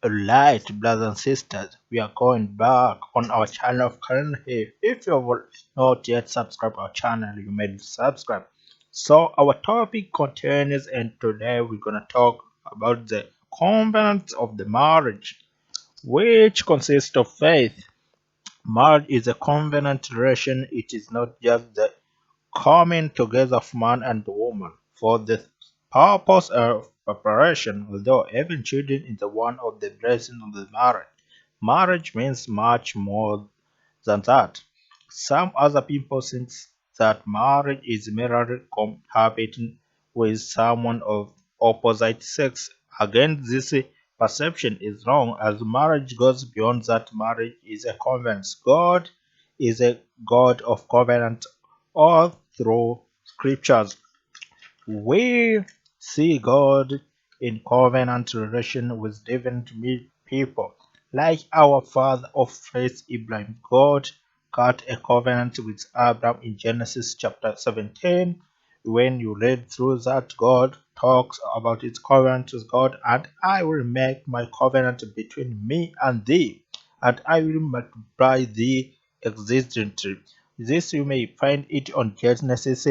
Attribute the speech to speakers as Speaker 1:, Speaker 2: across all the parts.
Speaker 1: Alright, brothers and sisters, we are going back on our channel of Karen here. If you have not yet subscribed our channel, you may subscribe. So our topic continues, and today we're gonna talk about the covenant of the marriage, which consists of faith. Marriage is a covenant relation. It is not just the coming together of man and woman for the purpose of preparation, although having children is the one of the blessings of the marriage. Marriage means much more than that. Some other people think that marriage is merely cohabiting with someone of opposite sex. Again, this perception is wrong as marriage goes beyond that. Marriage is a covenant. God is a God of covenant all through scriptures. We see God in covenant relation with different people. Like our father of faith Abraham, God cut a covenant with Abraham in Genesis chapter 17. When you read through that, God talks about his covenant with God, and I will make my covenant between me and thee, and I will multiply thee exceedingly. This you may find it on Genesis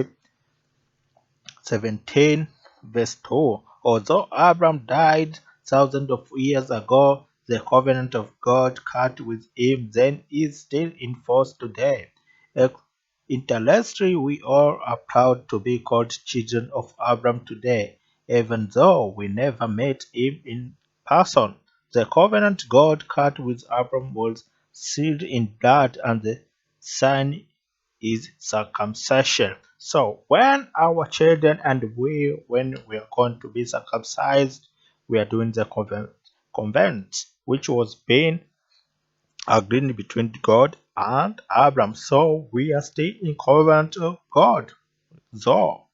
Speaker 1: 17 verse 2. Although Abraham died thousands of years ago, the covenant of God cut with him then is still in force today. Ex- Intellectually, we all are proud to be called children of Abraham today, even though we never met him in person. The covenant God cut with Abraham was sealed in blood, and the sign is circumcision. So when our children and when we are going to be circumcised, we are doing the covenant, which was being agreed between God and Abraham. So we are still in covenant of God. So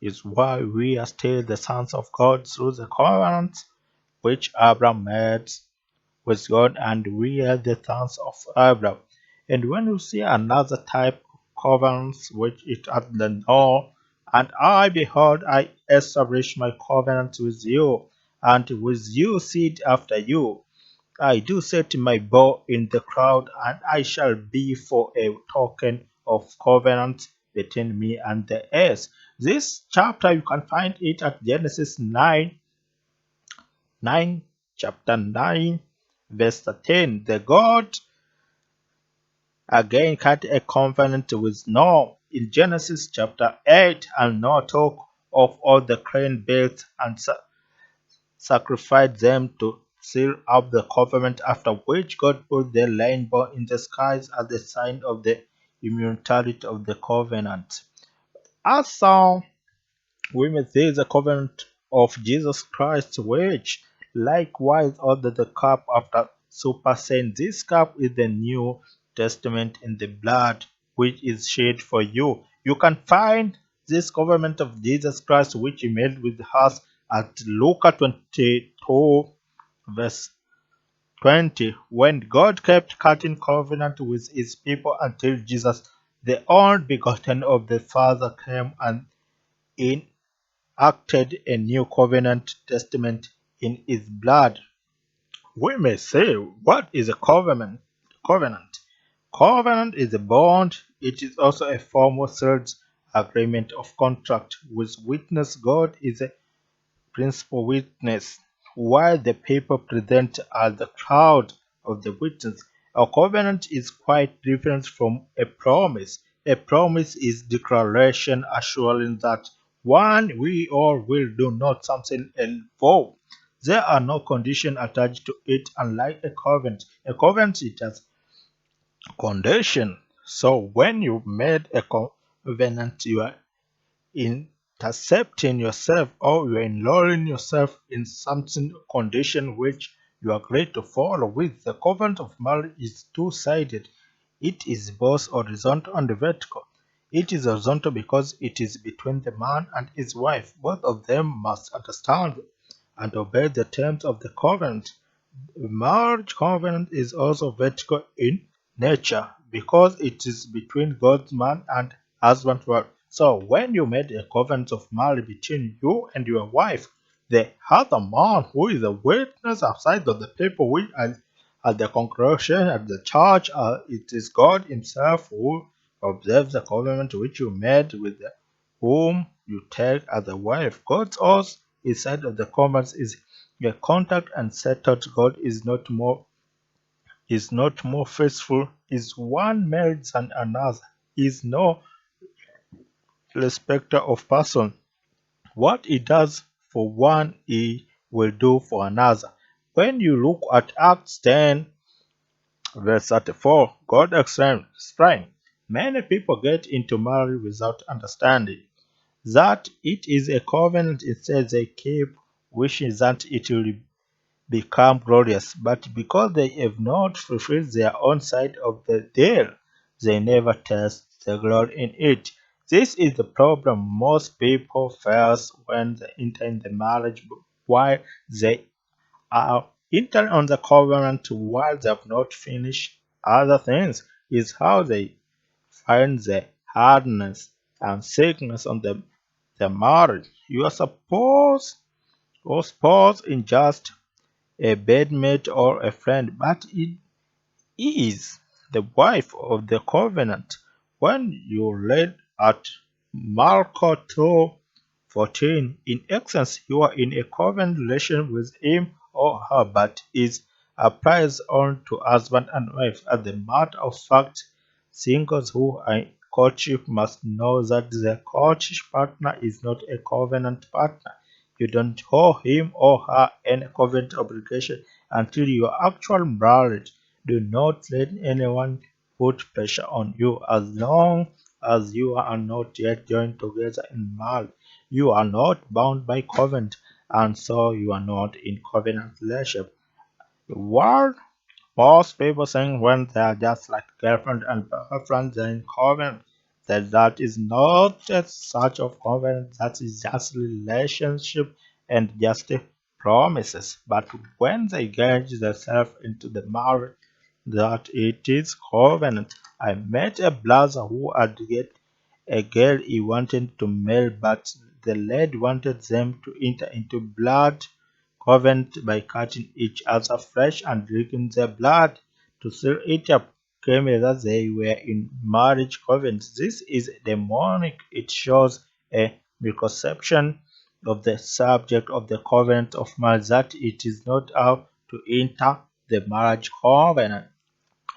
Speaker 1: is why we are still the sons of God through the covenant which Abraham made with God, and we are the sons of Abraham. And when you see another type of covenants which is at the law, and I behold, I establish my covenant with you, and with you seed after you. I do set my bow in the crowd, and I shall be for a token of covenant between me and the earth. This chapter you can find it at Genesis 9, chapter 9, verse 10. The God again cut a covenant with Noah in Genesis chapter 8, and Noah took of all the grain bills and sacrificed them to seal up the covenant, after which God put the rainbow in the skies as the sign of the immutability of the covenant. Also, we may see the covenant of Jesus Christ, which likewise ordered the cup after supper, saying, this cup is the New Testament in the blood which is shed for you. You can find this covenant of Jesus Christ which he made with us at Luke 22, verse 20, when God kept cutting covenant with his people until Jesus, the only begotten of the Father, came and in acted a new covenant testament in his blood. We may say, what is a covenant? Covenant. Covenant is a bond. It is also a formal sealed agreement of contract with witness. God is a principal witness, while the people present as the crowd of the witness. A covenant is quite different from a promise. A promise is declaration assuring that one we or will do not something involved. There are no conditions attached to it, unlike a covenant. A covenant is just condition. So when you made a covenant, you are intercepting yourself, or you're enrolling yourself in something condition which you agree to follow with. The covenant of marriage is two-sided. It is both horizontal and vertical. It is horizontal because it is between the man and his wife. Both of them must understand and obey the terms of the covenant. The marriage covenant is also vertical in nature because it is between God's man and husband. So when you made a covenant of marriage between you and your wife, The other man who is a witness outside of the people which are at the congregation at the church, it is God Himself who observes the covenant which you made with the whom you take as a wife. God's oath inside of the covenant is a contact and settled. God is not more faithful, is one married than another, is no respecter of person. What he does for one, he will do for another. When you look at Acts 10, verse 34, God explains, many people get into marriage without understanding that it is a covenant. Instead, they keep wishing that it will become glorious, but because they have not fulfilled their own side of the deal, they never taste the glory in it. This is the problem most people face when they enter in the marriage while they are entering on the covenant while they have not finished other things, is how they find the hardness and sickness on the marriage. You are supposed or spouse in just a bedmate or a friend, but it is the wife of the covenant. When you read at Marco 2:14, in essence, you are in a covenant relation with him or her, but it applies only to husband and wife. As a matter of fact, singles who are in courtship must know that their courtship partner is not a covenant partner. You don't owe him or her any covenant obligation until you are actually married. Do not let anyone put pressure on you as long as you are not yet joined together in marriage. You are not bound by covenant, and so you are not in covenant relationship. What most people think when they are just like girlfriend and boyfriend, they're in covenant. That is not a such of covenant. That is just relationship and just promises. But when they engage themselves into the marriage, that it is covenant. I met a brother who had get a girl he wanted to marry, but the lady wanted them to enter into blood covenant by cutting each other flesh and drinking their blood to seal it up, claiming that they were in marriage covenant. This is demonic. It shows a misconception of the subject of the covenant of marriage, that it is not how to enter the marriage covenant.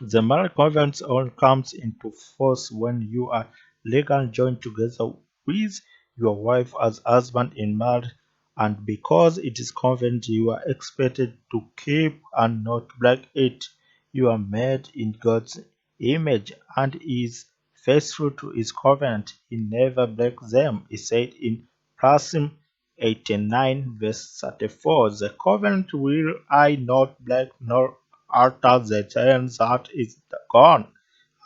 Speaker 1: The marriage covenant only comes into force when you are legally joined together with your wife as husband in marriage, and because it is covenant, you are expected to keep and not break it. You are made in God's image and is faithful to his covenant. He never breaks them. He said in Psalm 89, verse 34, the covenant will I not break nor alter the giant that is gone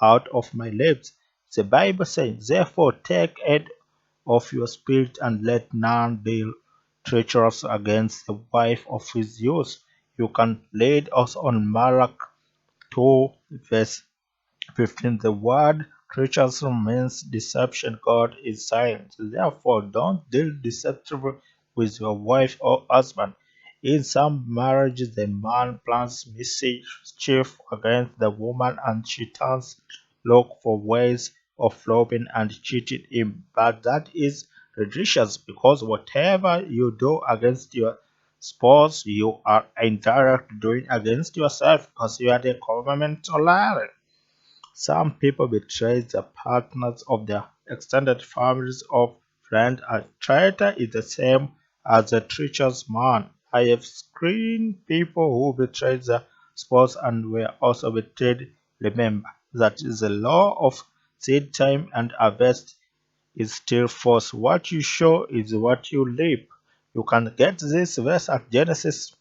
Speaker 1: out of my lips. The Bible says, therefore take heed of your spirit and let none be treacherous against the wife of his youth. You can lead us on Malak 2 verse 15. The word treacherous means deception. God is silent. Therefore, don't deal deceptively with your wife or husband. In some marriages, the man plans mischief against the woman and she turns look for ways of robbing and cheating him. But that is ridiculous because whatever you do against your spouse, you are indirectly doing against yourself because you are the covenant liar. Some people betray the partners of their extended families or friends. A traitor is the same as a treacherous man. I have seen people who betrayed their spouse and were also betrayed. Remember that the law of seed time and harvest is still force. What you show is what you reap. You can get this verse at Genesis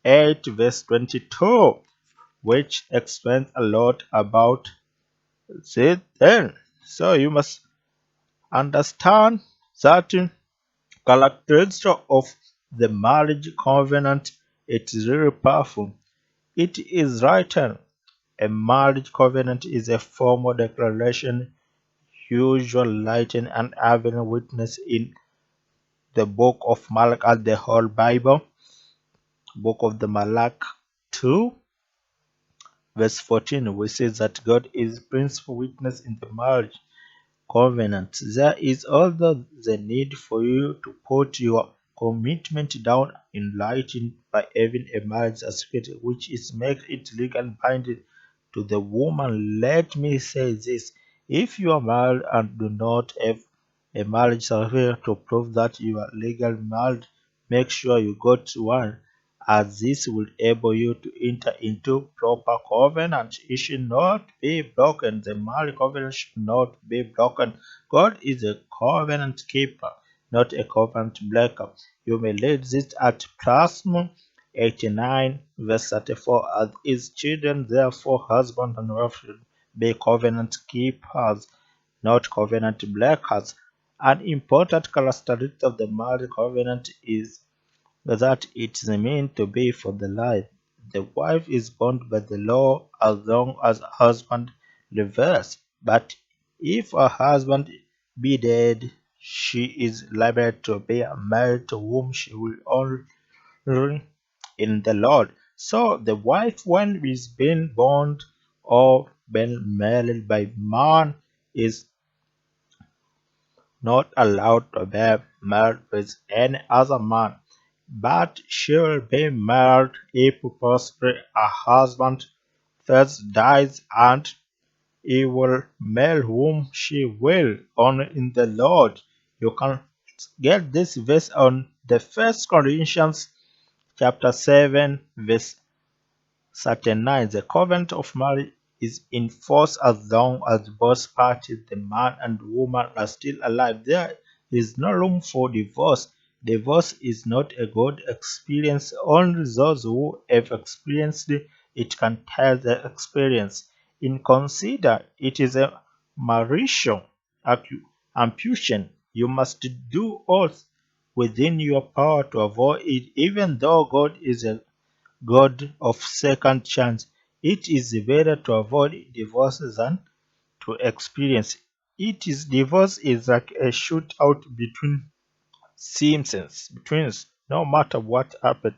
Speaker 1: 8, verse 22, which explains a lot about said then. So you must understand certain characteristics of the marriage covenant. It is really powerful. It is written. A marriage covenant is a formal declaration, usually written and having a witness in the book of Malachi, the whole Bible, book of the Malachi 2, verse 14, we see that God is principal witness in the marriage covenant. There is also the need for you to put your commitment down in writing by having a marriage certificate, which is makes it legal binding to the woman. Let me say this: if you are married and do not have a marriage certificate to prove that you are legally married, make sure you got one, as this will enable you to enter into proper covenant. It should not be broken. The marriage covenant should not be broken. God is a covenant keeper, not a covenant breaker. You may read this at Psalm 89, verse 34. As his children, therefore, husband and wife should be covenant keepers, not covenant breakers. An important characteristic of the marriage covenant is that it is meant to be for the life. The wife is bound by the law as long as her husband lives. But if her husband be dead, she is liable to be married to whom she will honor in the Lord. So the wife, when is being bound or been married by man, is not allowed to be married with any other man, but she will be married if possibly her husband first dies, and he will marry whom she will honor in the Lord. You can get this verse on the First Corinthians chapter 7, verse 39. The covenant of marriage is in force as long as both parties, the man and woman, are still alive. There is no room for divorce. Divorce is not a good experience. Only those who have experienced it can tell the experience. In consider, it is a marital amputation. You must do all within your power to avoid it, even though God is a God of second chance. It is better to avoid divorce than to experience it. Is divorce is like a shootout between twins. No matter what happens,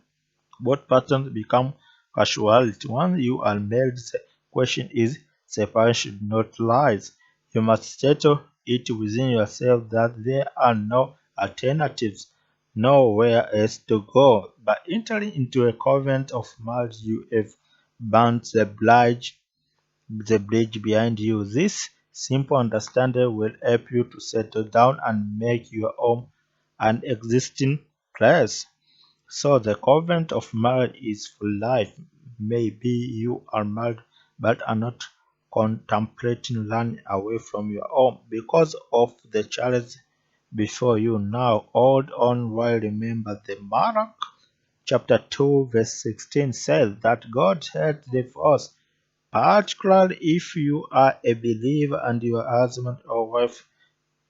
Speaker 1: both partners become casualty. Once you are married, the question is separation, not lies. You must settle it within yourself that there are no alternatives, nowhere else to go. By entering into a covenant of marriage, you have burnt the bridge behind you. This simple understanding will help you to settle down and make your home an existing place. So the covenant of marriage is for life. Maybe you are married but are not contemplating running away from your home because of the challenge before you. Now hold on while remember the Mark chapter 2 verse 16 says that God hates divorce, particularly if you are a believer and your husband or wife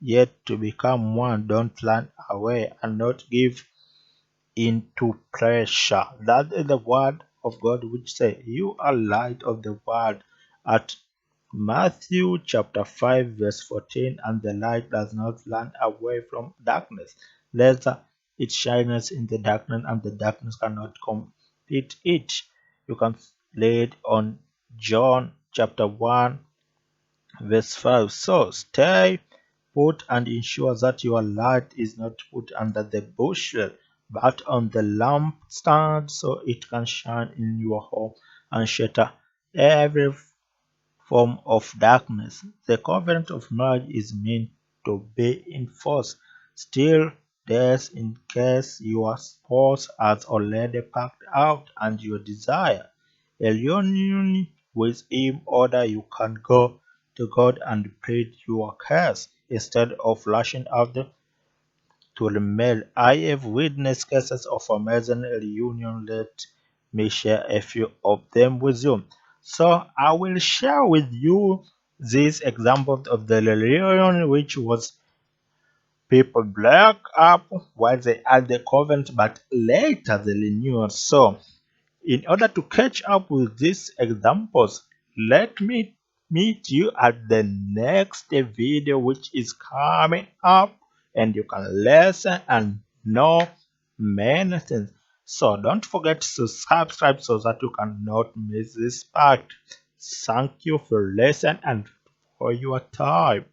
Speaker 1: yet to become one. Don't run away and not give into pressure. That is the word of God which say, you are light of the world. At Matthew chapter 5 verse 14, and the light does not run away from darkness, lest it shines in the darkness, and the darkness cannot compete it. You can read on John chapter 1 verse 5. So stay put and ensure that your light is not put under the bushel, but on the lampstand, so it can shine in your home and shatter every form of darkness. The covenant of marriage is meant to be enforced. Still, there's in case your spouse has already packed out and you desire a union with him, or you can go to God and plead your case instead of lashing out to remain. I have witnessed cases of amazing reunion. Let me share a few of them with you. So I will share with you this example of the reunion, which was people break up while they had the covenant, but later the renewal. So in order to catch up with these examples, let me meet you at the next video which is coming up, and you can listen and know many things. So don't forget to subscribe so that you cannot miss this part. Thank you for listening and for your time.